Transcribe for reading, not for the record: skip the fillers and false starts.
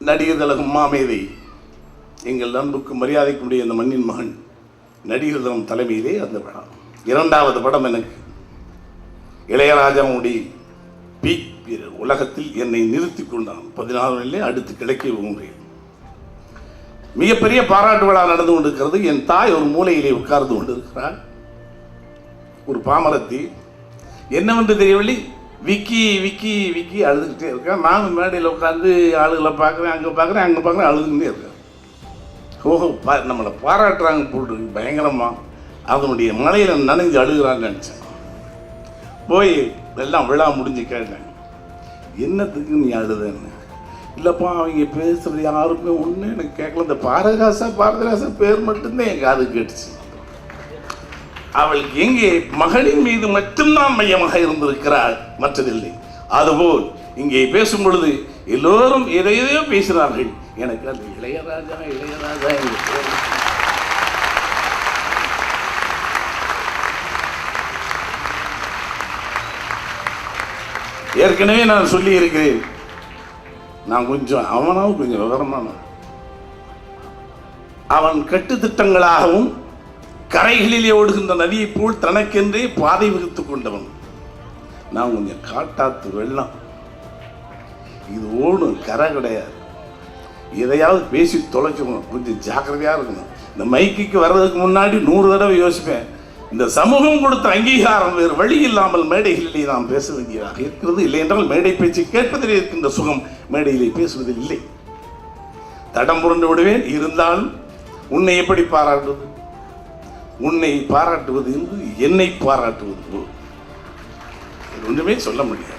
நடிகர் திலகம் மாமேதை எங்கள் அன்புக்கு மரியாதைக்குரிய அந்த மண்ணின் மகன் நடிகர் திலகம் தலைமையிலே அந்த படம். இரண்டாவது படம் எனக்கு இளையராஜாவுடைய பீக் உலகத்தில் என்னை நிறுத்தி கொண்டான். 14 அடுத்து கிடைக்க உங்கள் மிகப்பெரிய பாராட்டு விழா நடந்து கொண்டிருக்கிறது. என் தாய் ஒரு மூலையிலே உட்கார்ந்து கொண்டிருக்கிறார். ஒரு பாமரத்தி என்னவென்று தெரியவில்லை, விக்கி விக்கி விக்கி அழுதுகிட்டே இருக்கேன். நானும் மேடையில் உட்காந்து ஆளுகளை பார்க்குறேன், அங்கே பார்க்குறேன் அழுதுகிட்டே இருக்கேன். ஓஹோ, நம்மளை பாராட்டுறாங்க போட்டு பயங்கரமாக அதனுடைய மலையில் நனைஞ்சு அழுகிறான்னு நினச்சேன். போய் எல்லாம் விழா முடிஞ்சு கேட்டேன், என்னத்துக்கு நீ அழுதுன்னு. இல்லைப்பா, அவங்க பேசுகிறது யாருமே ஒன்று எனக்கு கேட்கல. இந்த பாரதிராசா பேர் மட்டும்தான் என் காது கேட்டுச்சு. அவளுக்கு எங்கே மகளின் மீது மட்டும்தான் மையமாக இருந்திருக்கிறாள், மற்றதில்லை. அதுபோல் இங்கே பேசும் பொழுது எல்லோரும் எதையோ பேசினார்கள். எனக்கு அந்த இளையராஜா என்று பேர். ஏற்கனவே நான் சொல்லி இருக்கிறேன், நான் அவனாவும் கொஞ்சம் விவரமான. அவன் கட்டுத்திட்டங்களாகவும் கரைகளிலே ஓடுகின்ற நதியை போல் தனக்கென்றே பாதை வகுத்துக் கொண்டவன். நான் கொஞ்சம் காட்டாத்து வெள்ளம், இது ஓடும் கரை கிடையாது. எதையாவது பேசி தொலைக்கணும், கொஞ்சம் ஜாக்கிரதையாக இருக்கணும். இந்த மைக்குக்கு வர்றதுக்கு முன்னாடி 100 தடவை யோசிப்பேன். இந்த சமூகம் கொடுத்த அங்கீகாரம் வேறு வழி இல்லாமல் மேடைகளிலே நாம் பேச வேண்டியதாக இருக்கிறது. இல்லை என்றால் மேடை பேச்சு கேட்பதில் இருக்கின்ற சுகம் மேடையிலே பேசுவதில் இல்லை. தடம் புரண்டு விடுவேன். இருந்தாலும் உன்னை எப்படி பாராட்டுவது? உன்னை பாராட்டுவது என்று என்னை பாராட்டுவது போல் ஒன்றுமே சொல்ல முடியாது.